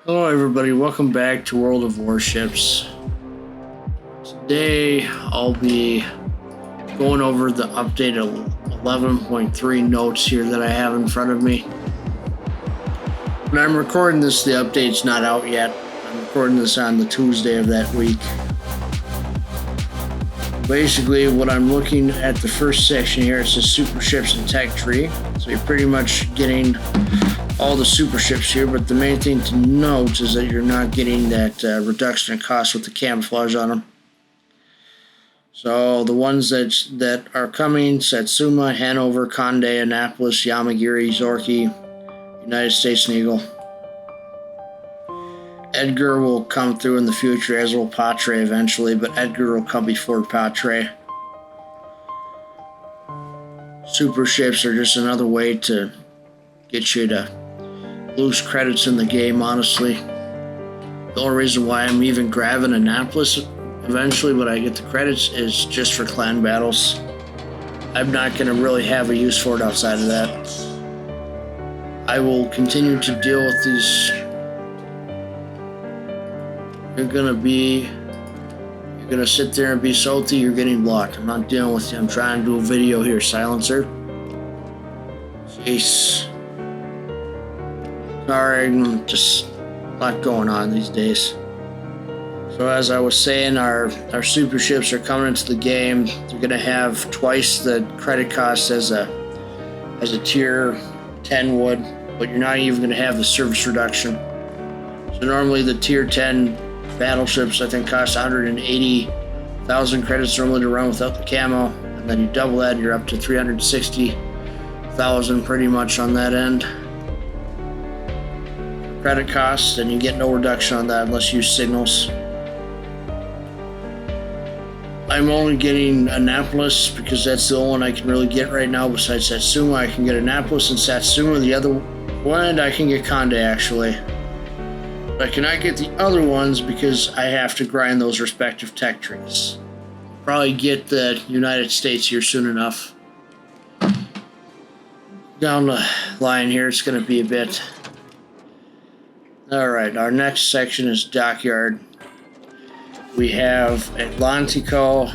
Hello everybody, welcome back to World of Warships. Today I'll be going over the updated 11.3 notes here that I have in front of me. When I'm recording this, the update's not out yet. I'm recording this on the Tuesday of that week. Basically, what I'm looking at the first section here, it says Super Ships and Tech Tree. So you're pretty much getting all the super ships here, but the main thing to note is that you're not getting that reduction in cost with the camouflage on them. So the ones that are coming: Satsuma, Hanover, Conde, Annapolis, Yamagiri, Zorki, United States and Eagle. Edgar will come through in the future, as will Patre eventually, but Edgar will come before Patre. Super ships are just another way to get you to lose credits in the game, honestly. The only reason why I'm even grabbing Annapolis eventually when I get the credits is just for clan battles. I'm not going to really have a use for it outside of that. I will continue to deal with these. You're gonna sit there and be salty, you're getting blocked. I'm not dealing with you. I'm trying to do a video here, silencer. Jeez. Sorry, just a lot going on these days. So as I was saying, our super ships are coming into the game. They're gonna have twice the credit cost as a tier 10 would, but you're not even gonna have the service reduction. So normally the tier 10 battleships, I think, cost 180,000 credits normally to run without the camo, and then you double that, you're up to 360,000 pretty much on that end. Credit costs, and you get no reduction on that unless you use signals. I'm only getting Annapolis because that's the only one I can really get right now besides Satsuma. I can get Annapolis and Satsuma. The other one I can get Conde actually. But I cannot get the other ones because I have to grind those respective tech trees. Probably get the United States here soon enough. Down the line here, it's going to be a bit. Alright, our next section is Dockyard. We have Atlantico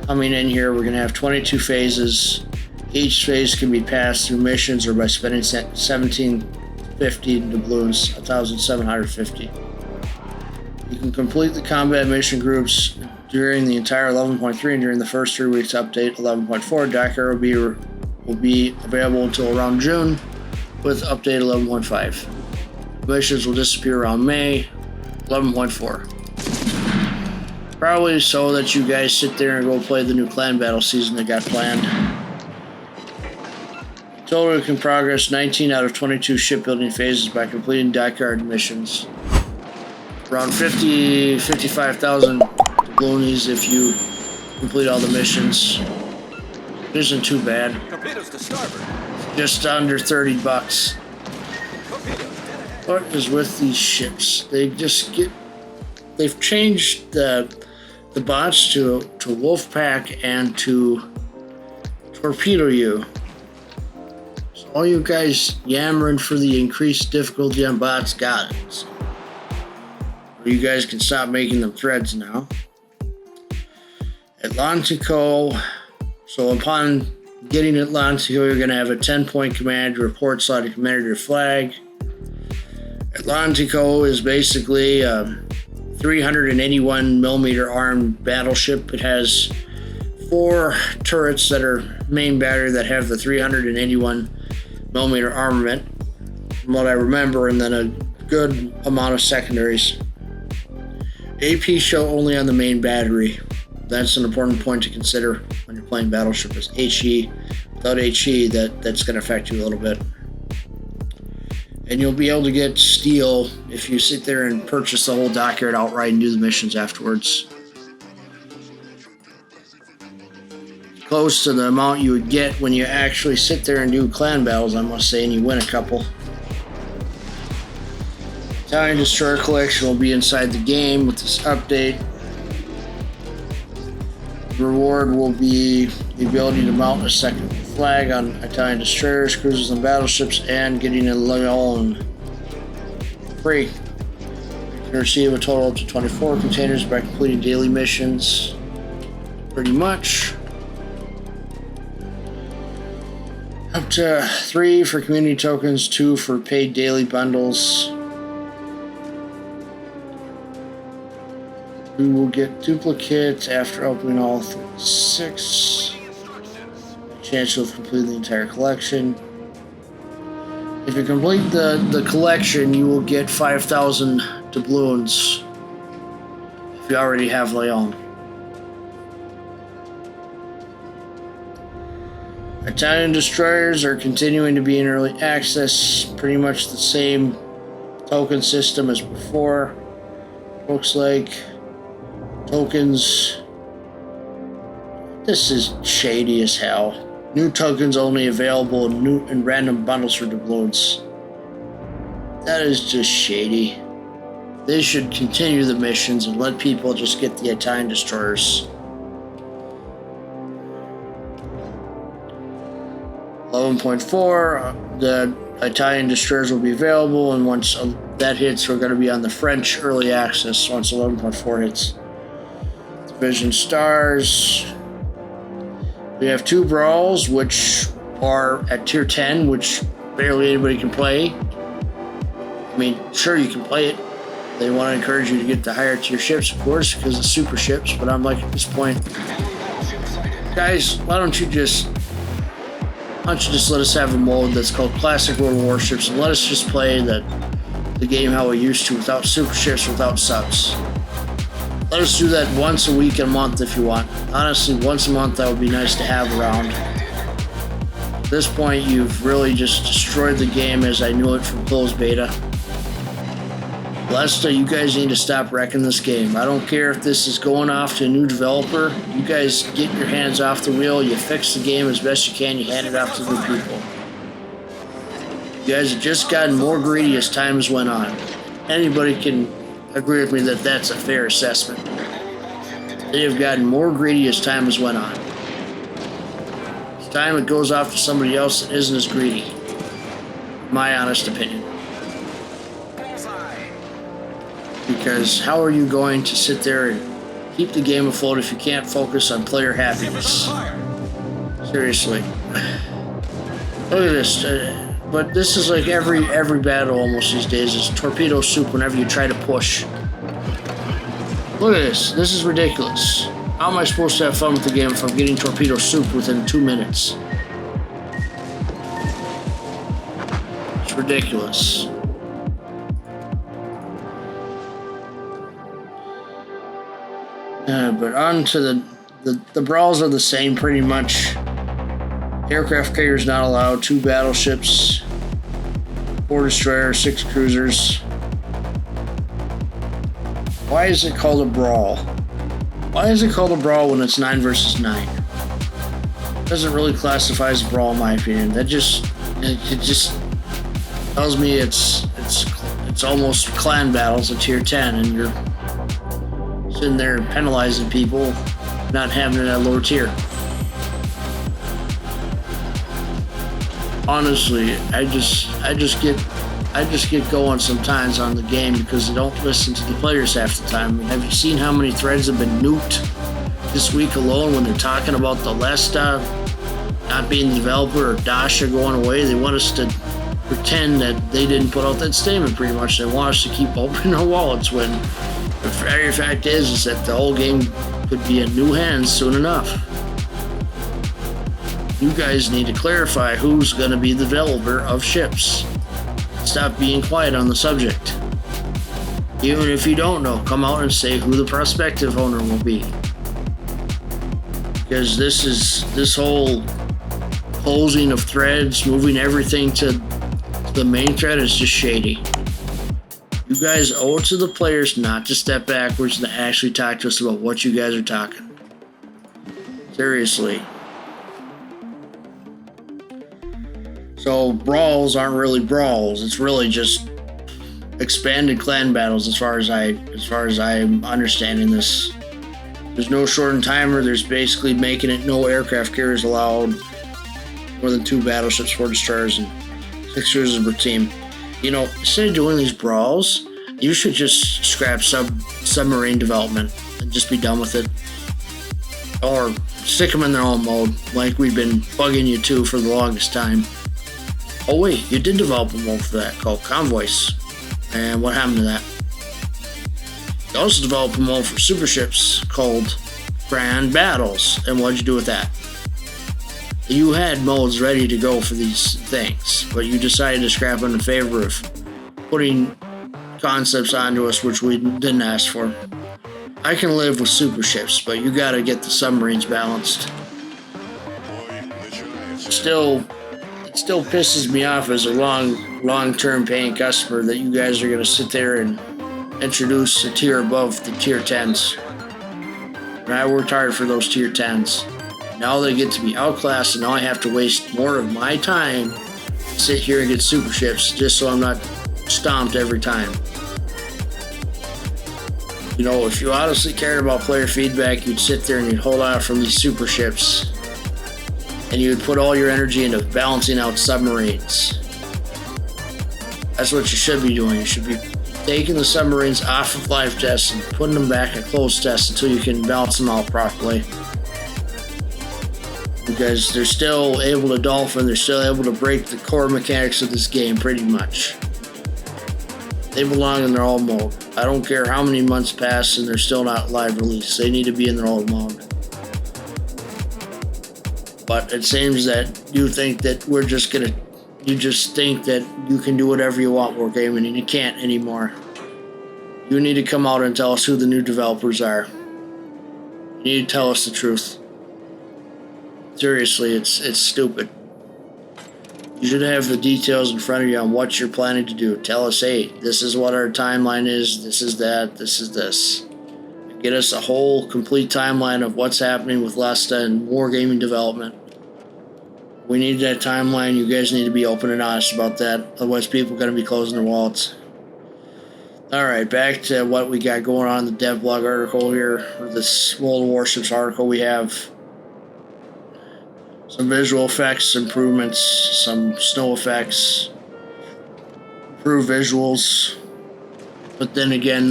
coming in here. We're going to have 22 phases. Each phase can be passed through missions or by spending 1750 doubloons, 1,750. You can complete the combat mission groups during the entire 11.3 and during the first 3 weeks update 11.4. Dockyard will be available until around June with update 11.5. Missions will disappear around May 11.4. Probably so that you guys sit there and go play the new clan battle season that got planned. Total can progress 19 out of 22 shipbuilding phases by completing dockyard missions. Around 55,000 doubloons if you complete all the missions. It isn't too bad. Just under $30. What is with these ships? They've changed the bots to Wolfpack and to torpedo you. So all you guys yammering for the increased difficulty on bots got it. So you guys can stop making them threads now. Atlantico. So upon getting Atlantico, you're going to have a 10-point command report slot to commander your flag. Atlantico is basically a 381 millimeter armed battleship. It has 4 turrets that are main battery that have the 381 millimeter armament, from what I remember, and then a good amount of secondaries. AP show only on the main battery. That's an important point to consider when you're playing battleship. Is HE. Without HE, that's going to affect you a little bit. And you'll be able to get steel if you sit there and purchase the whole dockyard outright and do the missions afterwards. Close to the amount you would get when you actually sit there and do clan battles, I must say, and you win a couple. Italian Destroyer Collection will be inside the game with this update. The reward will be the ability to mount a second flag on Italian destroyers, cruisers, and battleships, and getting a Leon. free. You can receive a total up to 24 containers by completing daily missions. Pretty much. Up to 3 for community tokens, 2 for paid daily bundles. We will get duplicates after opening all 36. Chance of completing the entire collection. If you complete the collection, you will get 5,000 doubloons if you already have Leon. Italian destroyers are continuing to be in early access, pretty much the same token system as before. Looks like tokens. This is shady as hell. New tokens only available in random bundles for doubloons. That is just shady. They should continue the missions and let people just get the Italian destroyers. 11.4, the Italian destroyers will be available, and once that hits, we're going to be on the French early access once 11.4 hits. Division stars. We have 2 brawls, which are at tier 10, which barely anybody can play. I mean, sure, you can play it. They want to encourage you to get the higher tier ships, of course, because it's super ships, but I'm like, at this point, guys, why don't you just let us have a mode that's called Classic World Warships, and let us just play the game how we used to, without super ships, without subs. Let us do that once a week and a month if you want. Honestly, once a month that would be nice to have around. At this point, you've really just destroyed the game as I knew it from closed beta. Lesta, you guys need to stop wrecking this game. I don't care if this is going off to a new developer. You guys get your hands off the wheel, you fix the game as best you can, you hand it off to the people. You guys have just gotten more greedy as time has went on. Anybody can agree with me that that's a fair assessment. They have gotten more greedy as time has went on. It's time it goes off to somebody else that isn't as greedy. My honest opinion. Because how are you going to sit there and keep the game afloat if you can't focus on player happiness? Seriously. Look at this. But this is like every battle almost these days is torpedo soup whenever you try to push. Look at this. This is ridiculous. How am I supposed to have fun with the game if I'm getting torpedo soup within 2 minutes? It's ridiculous. But on to the brawls are the same pretty much. Aircraft carriers not allowed, 2 battleships, 4 destroyers, 6 cruisers. Why is it called a brawl? Why is it called a brawl when it's 9 versus 9? It doesn't really classify as a brawl in my opinion. It just tells me it's almost clan battles at tier 10 and you're sitting there penalizing people not having it at lower tier. Honestly, I just get going sometimes on the game because they don't listen to the players half the time. I mean, have you seen how many threads have been nuked this week alone when they're talking about the Lesta not being the developer or Dasha going away? They want us to pretend that they didn't put out that statement pretty much. They want us to keep opening our wallets when the very fact is that the whole game could be in new hands soon enough. You guys need to clarify who's going to be the developer of ships. Stop being quiet on the subject. Even if you don't know, come out and say who the prospective owner will be. Because this whole closing of threads, moving everything to the main thread is just shady. You guys owe it to the players not to step backwards and actually talk to us about what you guys are talking. Seriously. So brawls aren't really brawls. It's really just expanded clan battles as far as I'm understanding this. There's no shortened timer. There's basically making it no aircraft carriers allowed, more than 2 battleships, 4 destroyers, and 6 cruisers per team. You know, instead of doing these brawls, you should just scrap submarine development and just be done with it. Or stick them in their own mode, like we've been bugging you to for the longest time. Oh wait, you did develop a mode for that called Convoys. And what happened to that? You also developed a mode for super ships called Grand Battles. And what'd you do with that? You had modes ready to go for these things, but you decided to scrap them in favor of putting concepts onto us which we didn't ask for. I can live with super ships, but you gotta get the submarines balanced. It still pisses me off as a long-term paying customer that you guys are gonna sit there and introduce a tier above the tier 10s. And I worked hard for those tier 10s. Now they get to be outclassed, and now I have to waste more of my time to sit here and get super ships just so I'm not stomped every time. You know, if you honestly cared about player feedback, you'd sit there and you'd hold out from these super ships, and you would put all your energy into balancing out submarines. That's what you should be doing. You should be taking the submarines off of live tests and putting them back at closed tests until you can balance them out properly. Because they're still able to dolphin, they're still able to break the core mechanics of this game pretty much. They belong in their old mode. I don't care how many months pass and they're still not live released. They need to be in their old mode. But it seems that you think that you just think that you can do whatever you want Wargaming, and you can't anymore. You need to come out and tell us who the new developers are. You need to tell us the truth. Seriously, it's stupid. You should have the details in front of you on what you're planning to do. Tell us, hey, this is what our timeline is, this is that, this is this. Get us a whole complete timeline of what's happening with Lesta and Wargaming development. We need that timeline. You guys need to be open and honest about that. Otherwise, people are going to be closing their wallets. Alright, back to what we got going on in the devblog article here, or this World of Warships article. We have some visual effects improvements, some snow effects, improved visuals, but then again,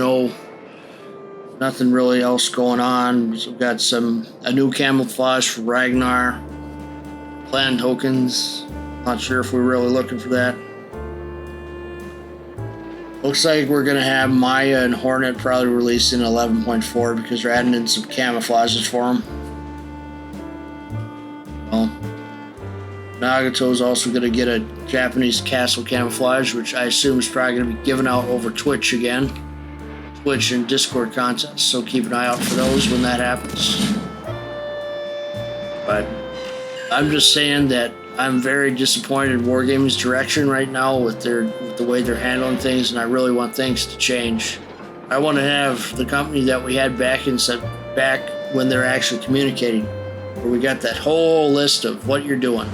nothing really else going on. We've got a new camouflage for Ragnar, clan tokens. Not sure if we're really looking for that. Looks like we're gonna have Maya and Hornet probably released in 11.4 because they're adding in some camouflages for them. Well, Nagato is also going to get a Japanese castle camouflage, which I assume is probably going to be given out over Twitch again. Twitch and Discord contests, so keep an eye out for those when that happens. But I'm just saying that I'm very disappointed in Wargaming's direction right now with the way they're handling things, and I really want things to change. I want to have the company that we had back when they're actually communicating, where we got that whole list of what you're doing.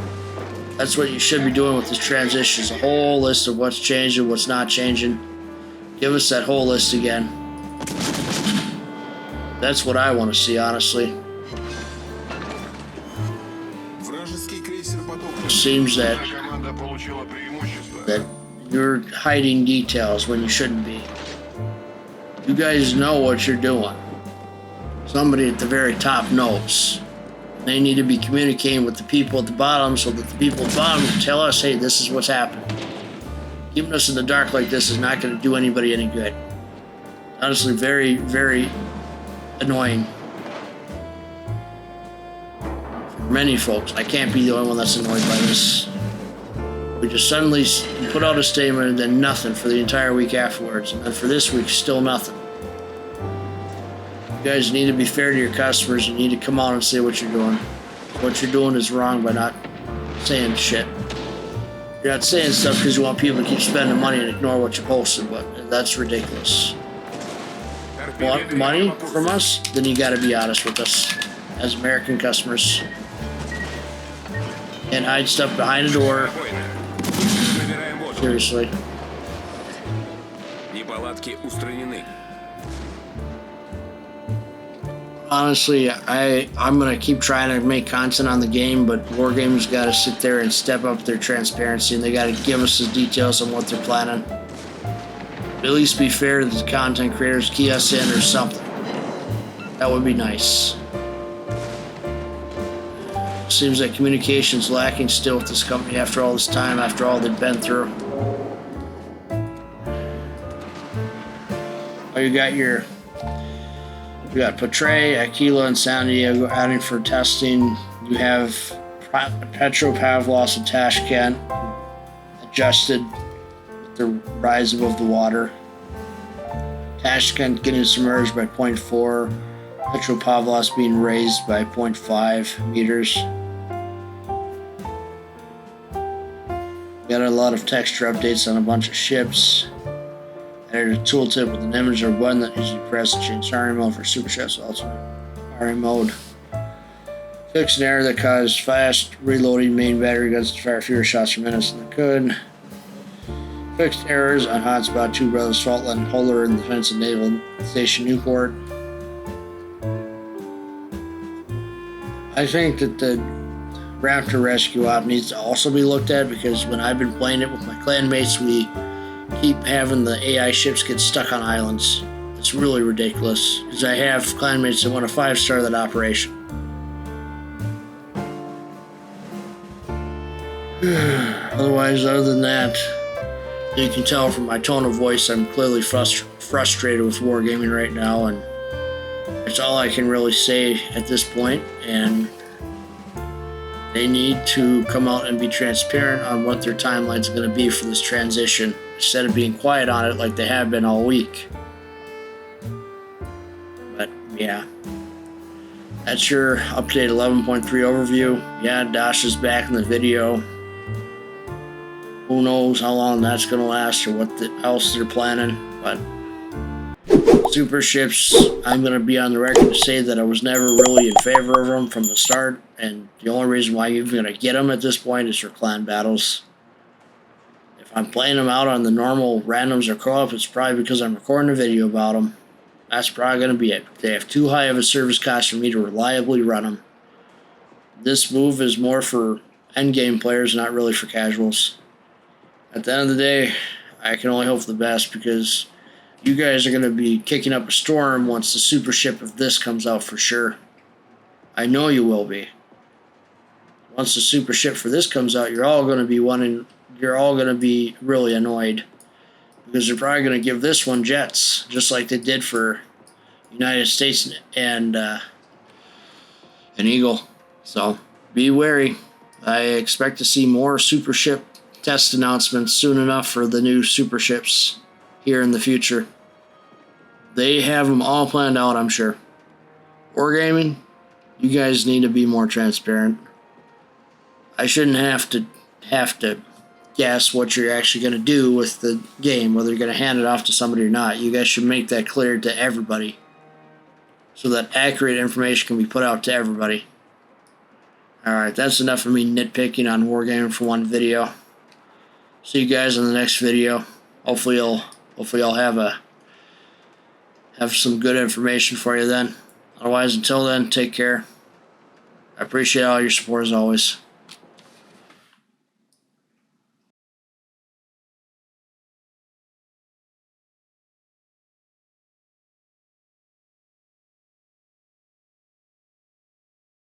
That's what you should be doing with this transition, is a whole list of what's changing, what's not changing. Give us that whole list again. That's what I want to see, honestly. It seems that you're hiding details when you shouldn't be. You guys know what you're doing. Somebody at the very top knows. They need to be communicating with the people at the bottom so that the people at the bottom can tell us, hey, this is what's happening. Keeping us in the dark like this is not going to do anybody any good. Honestly, very, very annoying. For many folks. I can't be the only one that's annoyed by this. We just suddenly put out a statement and then nothing for the entire week afterwards. And then for this week, still nothing. You guys need to be fair to your customers. You need to come out and say what you're doing. What you're doing is wrong by not saying shit. You're not saying stuff because you want people to keep spending money and ignore what you posted, but that's ridiculous. Want money from us? Then you gotta be honest with us as American customers. And hide stuff behind the door. Seriously. Honestly, I'm gonna keep trying to make content on the game, but Wargame's got to sit there and step up their transparency, and they got to give us the details on what they're planning. At least be fair to the content creators, key us in or something. That would be nice. Seems like communication's lacking still with this company after all this time, after all they've been through. Oh, you got Portray, Aquila, and San Diego adding for testing. You have Petropavlos and Tashkent adjusted with the rise above the water. Tashkent getting submerged by 0.4. Petropavlos being raised by 0.5 meters. Got a lot of texture updates on a bunch of ships. Added a tooltip with an image or button that usually press to change firing mode for super ships ultimate firing mode. Fixed an error that caused fast reloading main battery guns to fire fewer shots per minute than they could. Fixed errors on Hotspot 2 Brothers Fault Line Holder and Defensive Naval Station Newport. I think that the Raptor Rescue op needs to also be looked at, because when I've been playing it with my clan mates, we keep having the AI ships get stuck on islands. It's really ridiculous, because I have clanmates that want to 5-star that operation. Otherwise, other than that, you can tell from my tone of voice I'm clearly frustrated with Wargaming right now, and that's all I can really say at this point. And they need to come out and be transparent on what their timeline's going to be for this transition, instead of being quiet on it like they have been all week. But yeah, that's your update 11.3 overview. Yeah, Dash is back in the video. Who knows how long that's going to last or what else they're planning. But super ships, I'm going to be on the record to say that I was never really in favor of them from the start, and the only reason why you're going to get them at this point is for clan battles. If I'm playing them out on the normal randoms or co-op, it's probably because I'm recording a video about them. That's probably going to be it. They have too high of a service cost for me to reliably run them. This move is more for endgame players, not really for casuals. At the end of the day, I can only hope for the best, because you guys are going to be kicking up a storm once the super ship of this comes out for sure. I know you will be. Once the super ship for this comes out, you're all going to be really annoyed, because they're probably going to give this one jets, just like they did for United States and an Eagle. So be wary. I expect to see more super ship test announcements soon enough for the new super ships here in the future. They have them all planned out, I'm sure. Wargaming, you guys need to be more transparent. I shouldn't have to guess what you're actually going to do with the game, whether you're going to hand it off to somebody or not. You guys should make that clear to everybody, so that accurate information can be put out to everybody. Alright, that's enough of me nitpicking on Wargaming for one video. See you guys in the next video. Hopefully I'll have some good information for you then. Otherwise, until then, take care. I appreciate all your support as always.